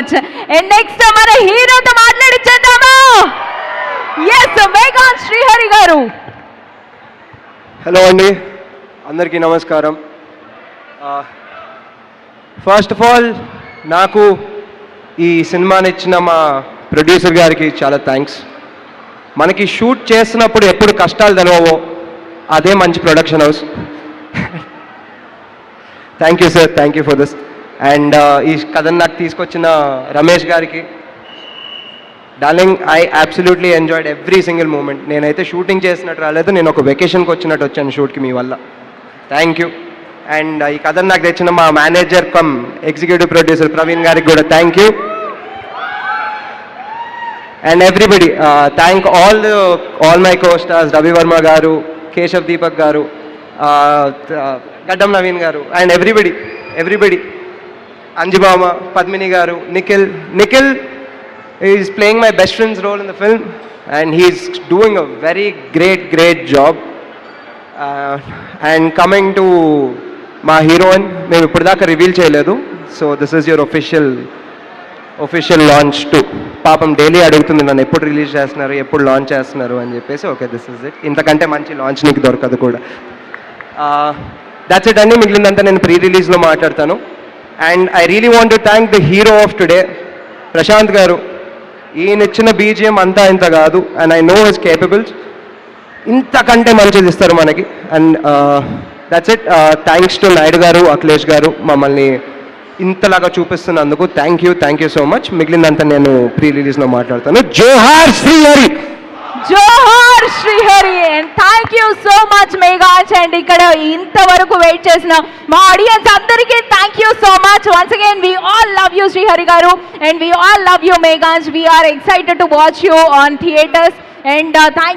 And next మన హీరోతో మాట్లాడిచ్చేద్దాము. Yes, మేఘాన్ Srihari గారు. హలో అండి, అందరికీ నమస్కారం. ఫస్ట్ ఆఫ్ ఆల్ నాకు ఈ సినిమాని ఇచ్చిన మా ప్రొడ్యూసర్ గారికి చాలా థ్యాంక్స్. మనకి షూట్ చేస్తున్నప్పుడు ఎప్పుడు కష్టాలు తెలవవో అదే మంచి production house. Thank you sir, thank you for this. And ఈ కథను నాకు తీసుకొచ్చిన రమేష్ గారికి, darling, I absolutely enjoyed every single moment. నేనైతే షూటింగ్ చేసినట్టు రాలేదు, నేను ఒక వెకేషన్కి వచ్చినట్టు వచ్చాను షూట్కి మీ వల్ల. Thank you. అండ్ ఈ కథను నాకు తెచ్చిన మా manager come executive producer Praveen గారికి కూడా thank you. And everybody, thank all my co stars, Ravi Varma గారు, కేశవ్ దీపక్ గారు, గడ్డం నవీన్ గారు, అండ్ ఎవ్రీబడి, అంజుబామ, పద్మిని గారు, Nikhil is playing my best friend's role in the film and he's doing a very great job. And coming to మా heroine, మేము ఇప్పటిదాకా reveal చేయలేదు, so this is your official launch too. పాపం డైలీ అడుగుతుంది నన్ను, ఎప్పుడు రిలీజ్ చేస్తున్నారు, ఎప్పుడు లాంచ్ చేస్తున్నారు అని చెప్పేసి. Okay, this is it. ఇంతకంటే మంచి లాంచ్ నీకు దొరకదు కూడా. దాట్స్ ఇట్ అండి. మిగిలిందంతా నేను ప్రీ రిలీజ్లో మాట్లాడతాను. And I really want to thank the hero of today, Prashanth garu. ఈయన ఇచ్చిన బీజిఎం అంతా ఇంత కాదు, and I know his capables. ఇంతకంటే మంచిది ఇస్తారు మనకి. And that's it. Thanks to Naidu garu, Akhilesh garu, మమ్మల్ని ఇంతలాగా చూపిస్తున్నందుకు థ్యాంక్ యూ సో మచ్. మిగిలిందంతా నేను ప్రీ రిలీజ్లో మాట్లాడతాను. జోహార్ శ్రీహరి. జోహార్ Srihari. And thank you so much Meghans. And ఇక్కడ ఇంతవరకు వెయిట్ చేసిన మా ఆడియన్స్ అందరికీ thank you so much. Once again we all love you Srihari garu, and we all love you Meghans. We are excited to watch you on theatres. And thank